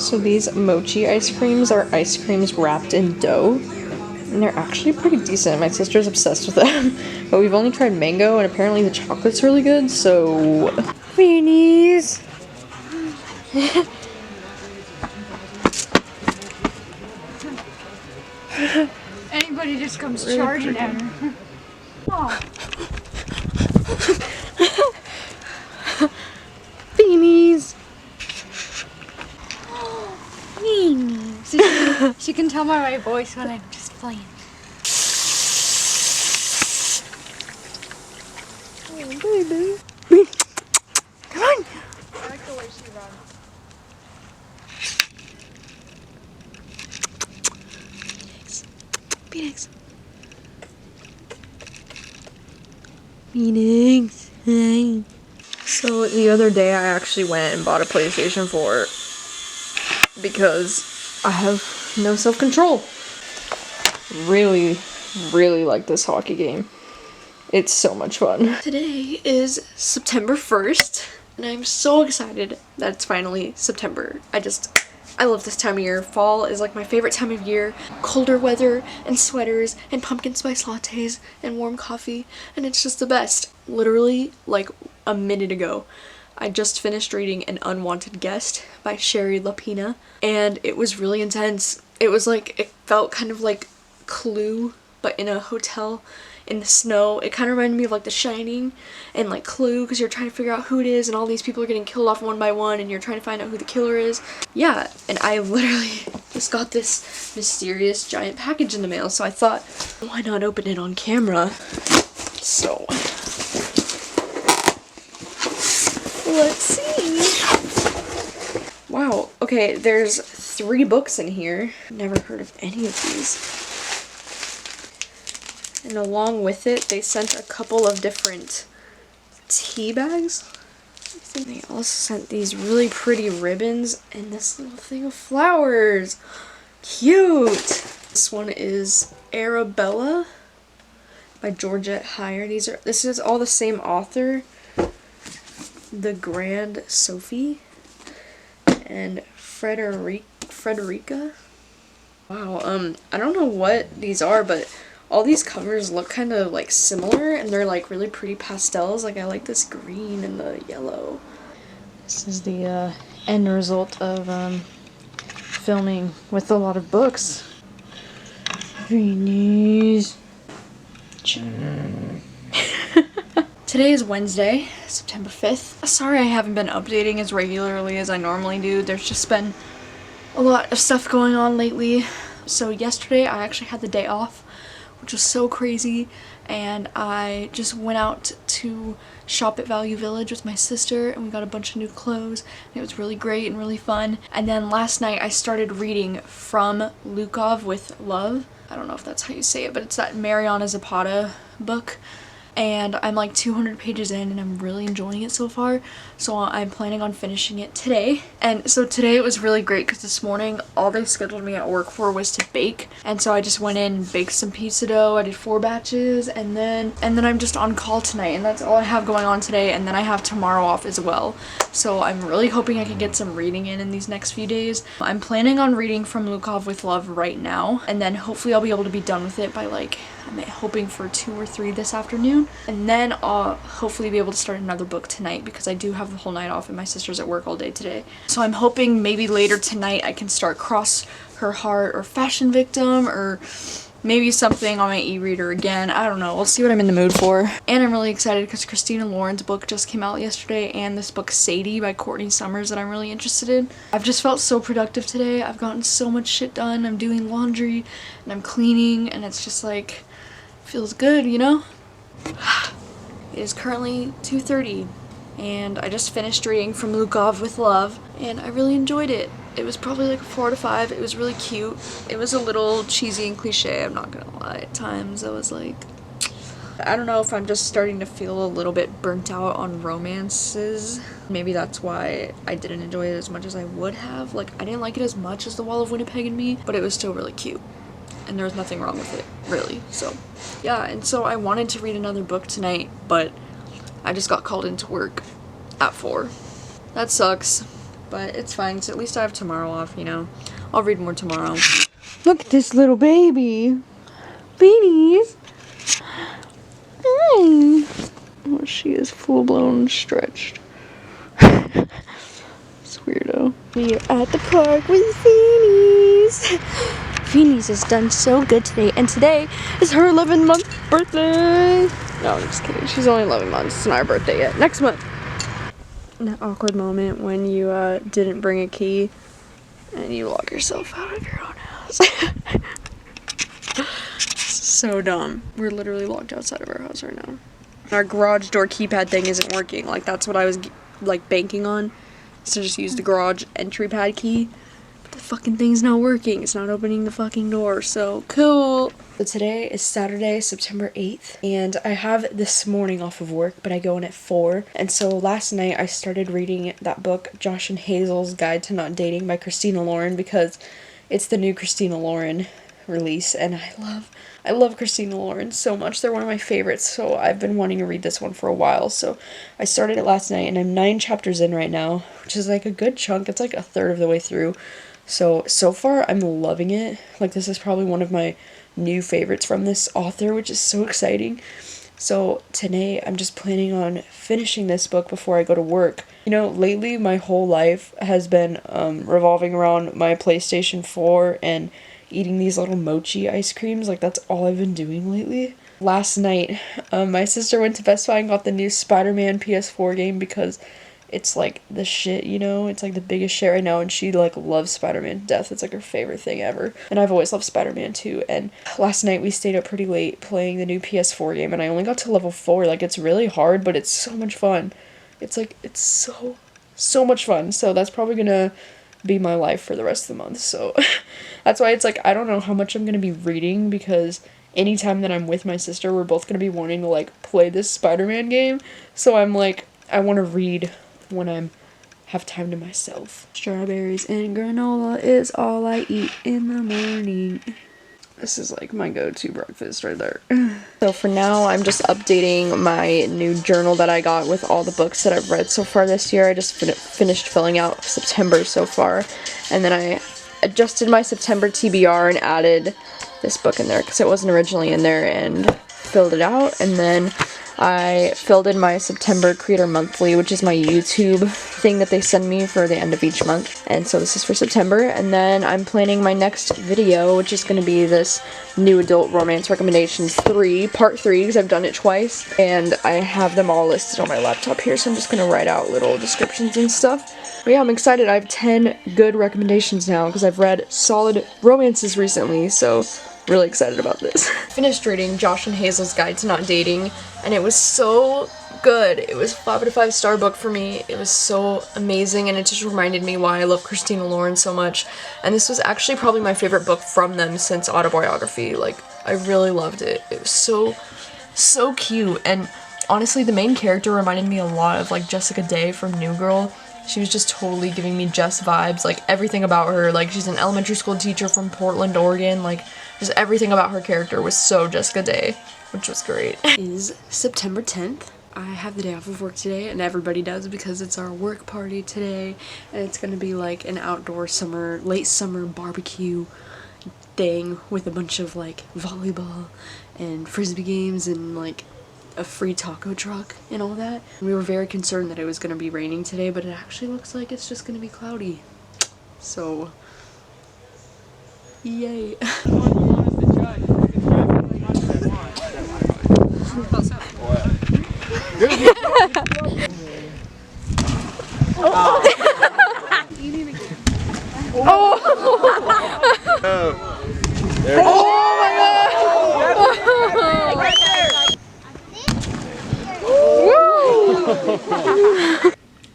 So these Mochi ice creams are ice creams wrapped in dough. And they're actually pretty decent. My sister's obsessed with them. But we've only tried mango, and apparently the chocolate's really good, so... Beanies! Anybody just comes charging at her. Oh. Beanies! Beanies! She can tell by my voice when I'm just playing. Oh, baby. Come on! I like the way she runs. Phoenix. Phoenix. Hi. So the other day I actually went and bought a PlayStation 4 because I have no self-control. Really, really like this hockey game. It's so much fun. Today is September 1st and I'm so excited that it's finally September. I love this time of year. Fall is like my favorite time of year. Colder weather and sweaters and pumpkin spice lattes and warm coffee, and it's just the best. Literally like a minute ago, I just finished reading An Unwanted Guest by Sherry Lapina, and it was really intense. It was like, it felt kind of like Clue, but in a hotel in the snow. It kind of reminded me of like The Shining and like Clue, because you're trying to figure out who it is and all these people are getting killed off one by one and you're trying to find out who the killer is. Yeah, and I literally just got this mysterious giant package in the mail, so I thought, why not open it on camera? So let's see. Wow, okay, there's 3 books in here. Never heard of any of these. And along with it, they sent a couple of different tea bags. I think they also sent these really pretty ribbons and this little thing of flowers. Cute! This one is Arabella by Georgette Heyer. This is all the same author. The Grand Sophie and Frederica. Wow, I don't know what these are, but all these covers look kind of like similar, and they're like really pretty pastels. Like I like this green and the yellow. This is the end result of filming with a lot of books. Greenies. Today is Wednesday, September 5th. Sorry I haven't been updating as regularly as I normally do. There's just been a lot of stuff going on lately. So yesterday I actually had the day off, which was so crazy, and I just went out to shop at Value Village with my sister, and we got a bunch of new clothes, and it was really great and really fun. And then last night I started reading From Lukov with Love. I don't know if that's how you say it, but it's that Mariana Zapata book. And I'm like 200 pages in and I'm really enjoying it so far, so I'm planning on finishing it today. And so today it was really great because this morning all they scheduled me at work for was to bake, and so I just went in and baked some pizza dough. I did 4 batches, and then I'm just on call tonight, and that's all I have going on today, and then I have tomorrow off as well. So I'm really hoping I can get some reading in these next few days. I'm planning on reading From Lukov with Love right now, and then hopefully I'll be able to be done with it by like, I'm hoping for 2 or 3 this afternoon, and then I'll hopefully be able to start another book tonight because I do have the whole night off and my sister's at work all day today. So I'm hoping maybe later tonight I can start Cross Her Heart or Fashion Victim, or maybe something on my e-reader again. I don't know. We'll see what I'm in the mood for. And I'm really excited because Christina Lauren's book just came out yesterday, and this book Sadie by Courtney Summers that I'm really interested in. I've just felt so productive today. I've gotten so much shit done. I'm doing laundry and I'm cleaning, and it's just like, feels good, you know? It is currently 2:30 and I just finished reading From Lukov with Love, and I really enjoyed it. It was probably like a 4 out of 5. It was really cute. It was a little cheesy and cliche, I'm not gonna lie. At times I was like, I don't know if I'm just starting to feel a little bit burnt out on romances. Maybe that's why I didn't enjoy it as much as I would have. Like, I didn't like it as much as The Wall of Winnipeg and Me, but it was still really cute. And there was nothing wrong with it, really. So, yeah, and so I wanted to read another book tonight, but I just got called into work at 4. That sucks. But it's fine, so at least I have tomorrow off, you know. I'll read more tomorrow. Look at this little baby. Beanies. Hi. Oh, she is full-blown stretched. It's weirdo. We're at the park with Phoenix. Phoenix has done so good today, and today is her 11-month birthday. No, I'm just kidding. She's only 11 months. It's not her birthday yet. Next month. That awkward moment when you didn't bring a key and you lock yourself out of your own house. So dumb. We're literally locked outside of our house right now. Our garage door keypad thing isn't working. Like, that's what I was like banking on. So just use the garage entry pad key. But the fucking thing's not working. It's not opening the fucking door. So cool. So today is Saturday, September 8th, and I have this morning off of work, but I go in at 4. And so last night I started reading that book, Josh and Hazel's Guide to Not Dating by Christina Lauren, because it's the new Christina Lauren release, and I love Christina Lauren so much. They're one of my favorites, so I've been wanting to read this one for a while. So I started it last night, and I'm 9 chapters in right now, which is like a good chunk. It's like a third of the way through. So far I'm loving it. Like, this is probably one of my new favorites from this author, which is so exciting. So today I'm just planning on finishing this book before I go to work. You know, lately my whole life has been revolving around my PlayStation 4 and eating these little Mochi ice creams. Like, that's all I've been doing lately. Last night, my sister went to Best Buy and got the new Spider-Man PS4 game because it's like the shit, you know? It's like the biggest shit right now, and she like loves Spider-Man to death. It's like her favorite thing ever. And I've always loved Spider-Man too. And last night we stayed up pretty late playing the new PS4 game, and I only got to level 4. Like, it's really hard, but it's so much fun. It's so much fun. So that's probably gonna be my life for the rest of the month. So that's why it's like, I don't know how much I'm gonna be reading, because anytime that I'm with my sister, we're both gonna be wanting to like play this Spider-Man game. So I'm like, I want to read when I have time to myself. Strawberries and granola is all I eat in the morning. This is like my go-to breakfast right there. So for now, I'm just updating my new journal that I got with all the books that I've read so far this year. I just finished filling out September so far, and then I adjusted my September TBR and added this book in there because it wasn't originally in there, and filled it out. And then I filled in my September Creator Monthly, which is my YouTube thing that they send me for the end of each month. And so this is for September. And then I'm planning my next video, which is going to be this new adult romance recommendations part 3, because I've done it twice. And I have them all listed on my laptop here, so I'm just going to write out little descriptions and stuff. But yeah, I'm excited. I have 10 good recommendations now, because I've read solid romances recently, so really excited about this. Finished reading Josh and Hazel's Guide to Not Dating, and it was so good. It was 5 out of 5 star book for me. It was so amazing, and it just reminded me why I love Christina Lauren so much. And this was actually probably my favorite book from them since Autobiography. Like, I really loved it. It was so cute, and honestly, the main character reminded me a lot of like Jessica Day from New Girl. She was just totally giving me Jess vibes, like everything about her. Like, she's an elementary school teacher from Portland, Oregon. Like, just everything about her character was so Jessica Day, which was great. It is September 10th. I have the day off of work today, and everybody does because it's our work party today, and it's gonna be like an outdoor late summer barbecue thing with a bunch of like volleyball and frisbee games and like a free taco truck and all that. We were very concerned that it was gonna be raining today, but it actually looks like it's just gonna be cloudy. So, yay.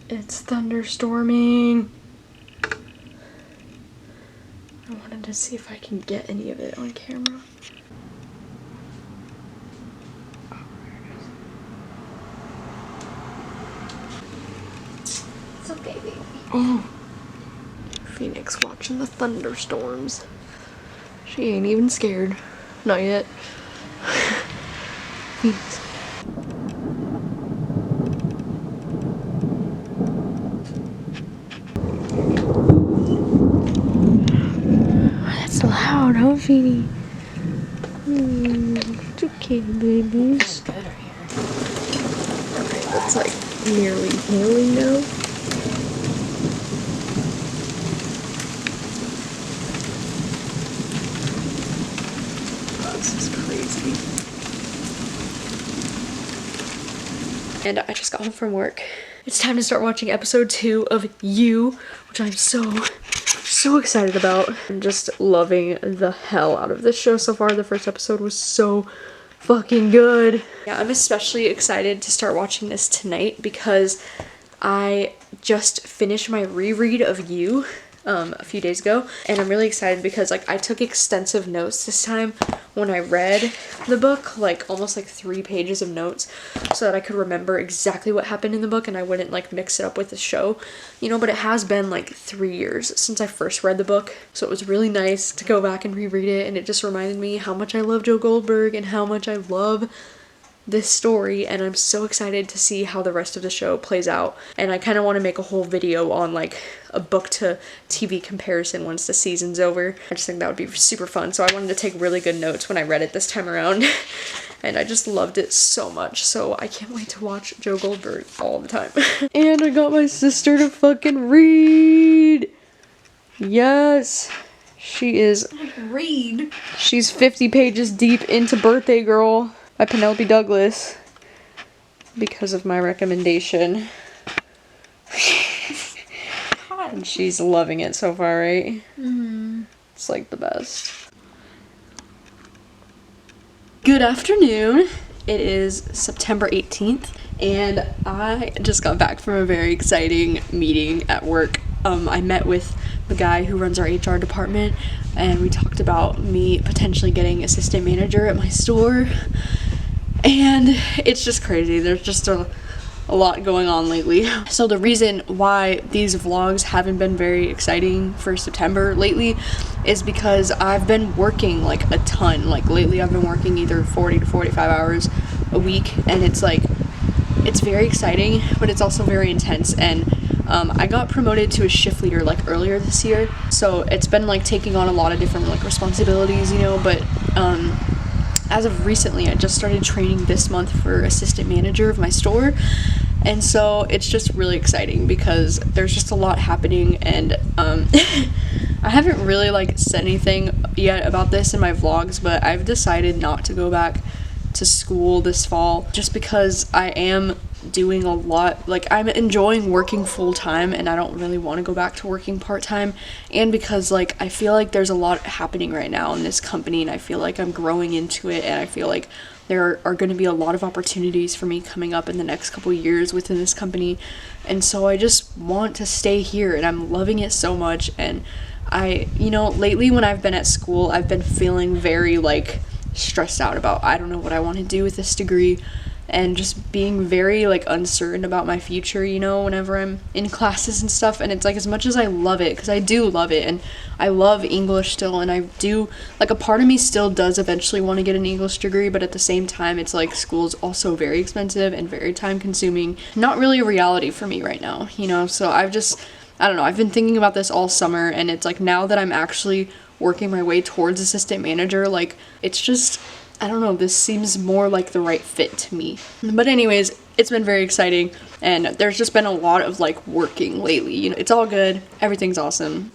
It's thunderstorming. I wanted to see if I can get any of it on camera. It's okay, baby. Oh, Phoenix watching the thunderstorms. She ain't even scared. Not yet. Phoenix. loud, huh, Feeny? It's okay, baby. It's good right here. Okay, that's like nearly healing now. This is crazy. And I just got home from work. It's time to start watching episode 2 of You, which I'm so excited about. I'm just loving the hell out of this show so far. The first episode was so fucking good. Yeah, I'm especially excited to start watching this tonight because I just finished my reread of You a few days ago, and I'm really excited because like I took extensive notes this time when I read the book, like almost like 3 pages of notes, so that I could remember exactly what happened in the book and I wouldn't like mix it up with the show, you know. But it has been like 3 years since I first read the book, so it was really nice to go back and reread it, and it just reminded me how much I love Joe Goldberg and how much I love this story, and I'm so excited to see how the rest of the show plays out. And I kind of want to make a whole video on like a book to TV comparison once the season's over. I just think that would be super fun, so I wanted to take really good notes when I read it this time around. And I just loved it so much, so I can't wait to watch Joe Goldberg all the time. And I got my sister to fucking read. Yes, she is. Read. She's 50 pages deep into Birthday Girl by Penelope Douglas because of my recommendation. And she's loving it so far, right? Mm-hmm. It's like the best. Good afternoon. It is September 18th, and I just got back from a very exciting meeting at work. I met with the guy who runs our HR department, and we talked about me potentially getting assistant manager at my store. And it's just crazy. There's just a lot going on lately. So the reason why these vlogs haven't been very exciting for September lately is because I've been working like a ton. Like lately I've been working either 40 to 45 hours a week, and it's like, it's very exciting, but it's also very intense. And I got promoted to a shift leader like earlier this year, so it's been like taking on a lot of different like responsibilities, you know. But as of recently, I just started training this month for assistant manager of my store, and so it's just really exciting because there's just a lot happening. And I haven't really like said anything yet about this in my vlogs, but I've decided not to go back to school this fall just because I am doing a lot. Like, I'm enjoying working full-time and I don't really want to go back to working part-time, and because like I feel like there's a lot happening right now in this company, and I feel like I'm growing into it, and I feel like there are going to be a lot of opportunities for me coming up in the next couple years within this company, and so I just want to stay here, and I'm loving it so much. And you know, lately when I've been at school, I've been feeling very like stressed out about, I don't know what I want to do with this degree, and just being very like uncertain about my future, you know, whenever I'm in classes and stuff. And it's like, as much as I love it, because I do love it, and I love English still, and I do, like, a part of me still does eventually want to get an English degree, but at the same time it's like school's also very expensive and very time consuming, not really a reality for me right now, you know. So I don't know, I've been thinking about this all summer, and it's like, now that I'm actually working my way towards assistant manager, like, it's just, I don't know, this seems more like the right fit to me. But anyways, it's been very exciting, and there's just been a lot of like working lately, you know. It's all good, everything's awesome.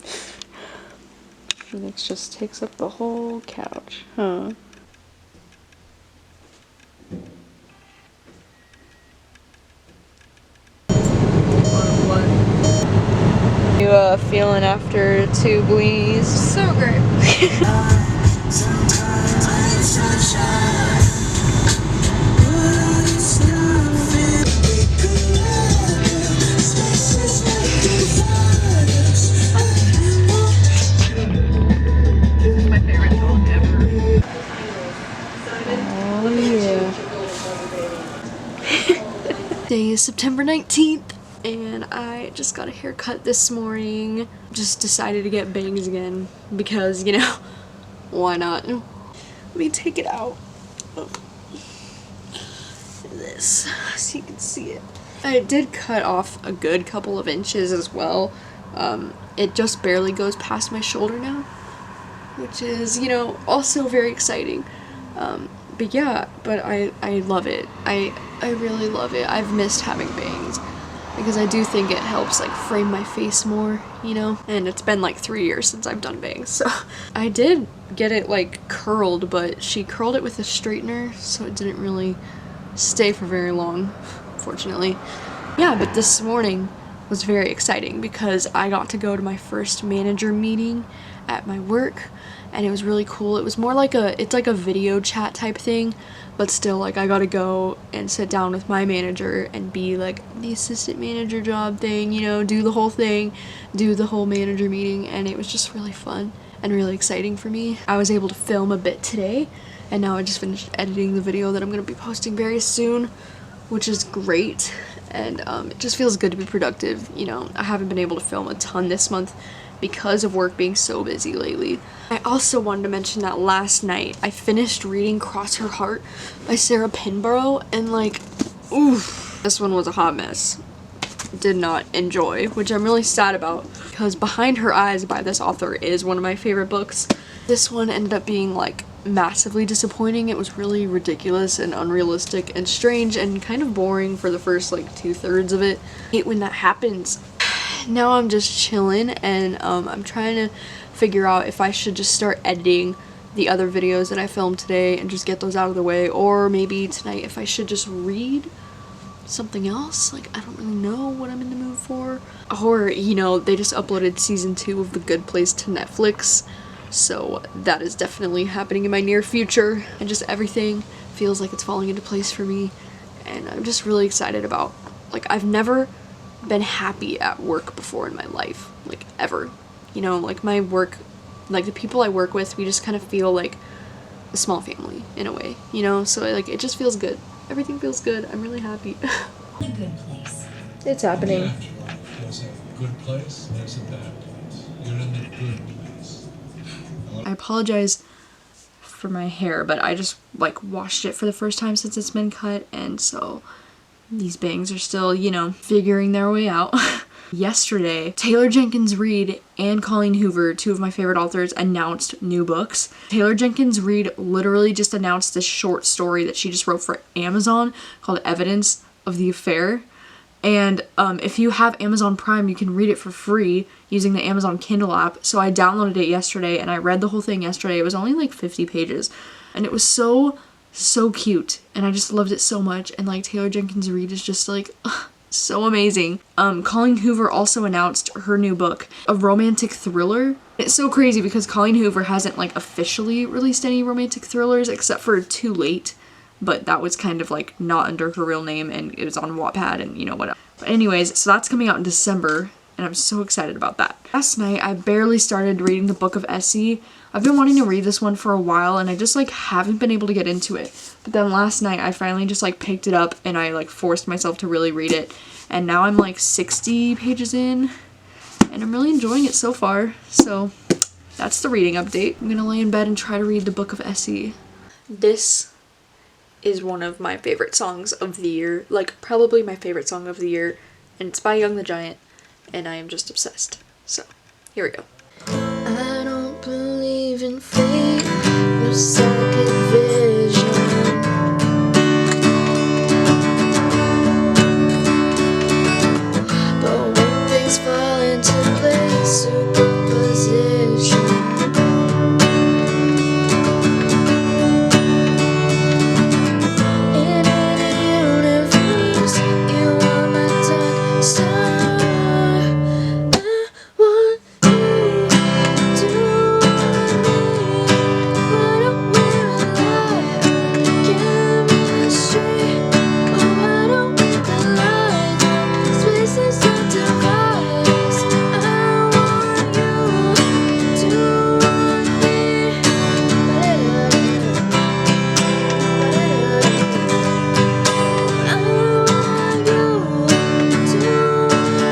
Phoenix just takes up the whole couch, huh? You feeling after 2 bleeds? So great. My favorite song ever. Oh yeah. Today is September 19th. And I just got a haircut this morning. Just decided to get bangs again because, you know, why not? Let me take it out of this so you can see it. I did cut off a good couple of inches as well. It just barely goes past my shoulder now. which is, you know, also very exciting. But yeah, but I love it. I really love it. I've missed having bangs because I do think it helps like frame my face more, you know? And it's been like 3 years since I've done bangs, so I did get it like curled, but she curled it with a straightener, so it didn't really stay for very long, fortunately. Yeah, but this morning was very exciting because I got to go to my first manager meeting at my work, and it was really cool. It was more like it's like a video chat type thing, but still, like, I got to go and sit down with my manager and be like the assistant manager job thing, you know, do the whole thing, do the whole manager meeting, and it was just really fun and really exciting for me. I was able to film a bit today, and now I just finished editing the video that I'm going to be posting very soon, which is great. And it just feels good to be productive, you know. I haven't been able to film a ton this month because of work being so busy lately. I also wanted to mention that last night I finished reading Cross Her Heart by Sarah Pinborough, and like, oof, this one was a hot mess. Did not enjoy, which I'm really sad about because Behind Her Eyes by this author is one of my favorite books. This one ended up being like massively disappointing. It was really ridiculous and unrealistic and strange and kind of boring for the first like 2/3 of it. I hate when that happens. Now I'm just chilling, and I'm trying to figure out if I should just start editing the other videos that I filmed today and just get those out of the way, or maybe tonight if I should just read something else. Like, I don't really know what I'm in the mood for. Or, you know, they just uploaded season 2 of The Good Place to Netflix, so that is definitely happening in my near future, and just everything feels like it's falling into place for me, and I'm just really excited about, like, I've never been happy at work before in my life, like, ever. You know, like, my work, like, the people I work with, we just kind of feel like a small family in a way, you know, so like, it just feels good. Everything feels good. I'm really happy. The good place. It's happening. There's a good place, there's a bad place. You're in the good place. I apologize for my hair, but I just like washed it for the first time since it's been cut, and so these bangs are still, you know, figuring their way out. Yesterday, Taylor Jenkins Reid and Colleen Hoover, two of my favorite authors, announced new books. Taylor Jenkins Reid literally just announced this short story that she just wrote for Amazon called Evidence of the Affair. And if you have Amazon Prime, you can read it for free using the Amazon Kindle app. So I downloaded it yesterday and I read the whole thing yesterday. It was only like 50 pages. And it was so cute. And I just loved it so much. And like, Taylor Jenkins Reid is just like, ugh, so amazing. Colleen Hoover also announced her new book, a romantic thriller. It's so crazy because Colleen Hoover hasn't like officially released any romantic thrillers except for Too Late, but that was kind of like not under her real name, and it was on Wattpad and you know whatever. But anyways, so that's coming out in December, and I'm so excited about that. Last night I barely started reading the Book of Essie. I've been wanting to read this one for a while and I just like haven't been able to get into it. But then last night I finally just like picked it up and I like forced myself to really read it. And now I'm like 60 pages in and I'm really enjoying it so far. So that's the reading update. I'm gonna lay in bed and try to read the Book of Essie. This is one of my favorite songs of the year, like probably my favorite song of the year, and it's by Young the Giant, and I am just obsessed. So here we go. I don't believe in fate, no second vision. But when things fall into place, superposition. In any universe, you are my dark star. I want you to me. Why don't we rely on chemistry? Or why don't we collide on spaces that divide us? I want you to want me. I want you to want me.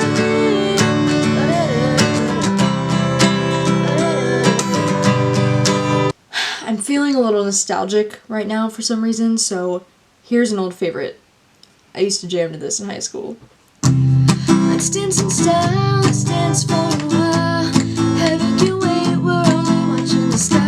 I'm feeling a little nostalgic right now for some reason, so here's an old favorite. I used to jam to this in high school. Let's dance in style, let's dance for a while. Heaven can wait, we're only watching the stars.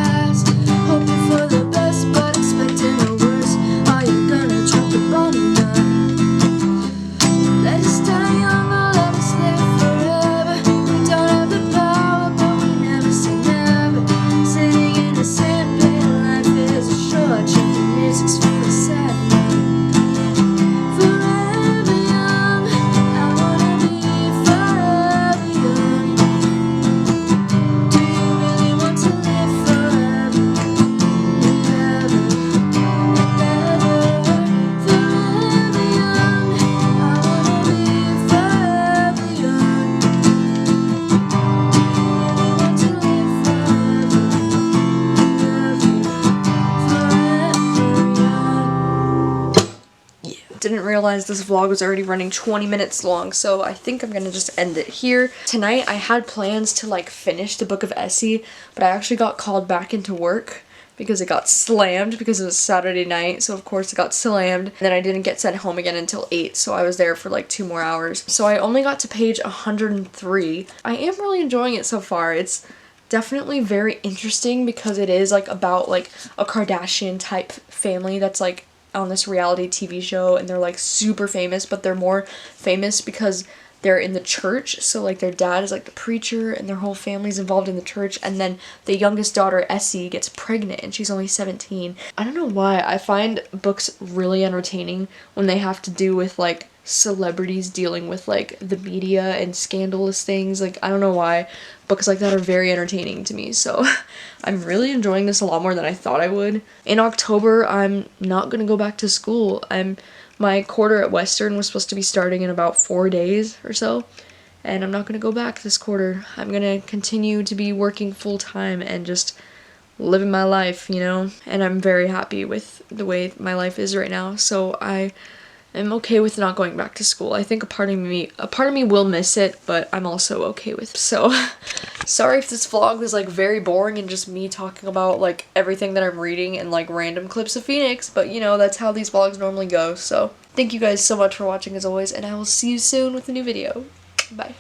realized this vlog was already running 20 minutes long, so I think I'm gonna just end it here. Tonight I had plans to like finish the book of Essie, but I actually got called back into work because it got slammed because it was Saturday night, so of course it got slammed. And then I didn't get sent home again until 8, so I was there for like 2 more hours. So I only got to page 103. I am really enjoying it so far. It's definitely very interesting because it is like about like a Kardashian type family that's like on this reality TV show, and they're like super famous, but they're more famous because they're in the church. So like their dad is like the preacher and their whole family's involved in the church, and then the youngest daughter Essie gets pregnant and she's only 17. I don't know why I find books really entertaining when they have to do with like celebrities dealing with like the media and scandalous things. Like I don't know why books like that are very entertaining to me, so I'm really enjoying this a lot more than I thought I would. In October I'm not gonna go back to school. My quarter at Western was supposed to be starting in about 4 days or so, and I'm not gonna go back this quarter. I'm gonna continue to be working full-time and just living my life, you know, and I'm very happy with the way my life is right now, so I'm okay with not going back to school. I think a part of me will miss it, but I'm also okay with it. So sorry if this vlog was like very boring and just me talking about like everything that I'm reading and like random clips of Phoenix, but you know, that's how these vlogs normally go. So thank you guys so much for watching as always, and I will see you soon with a new video. Bye.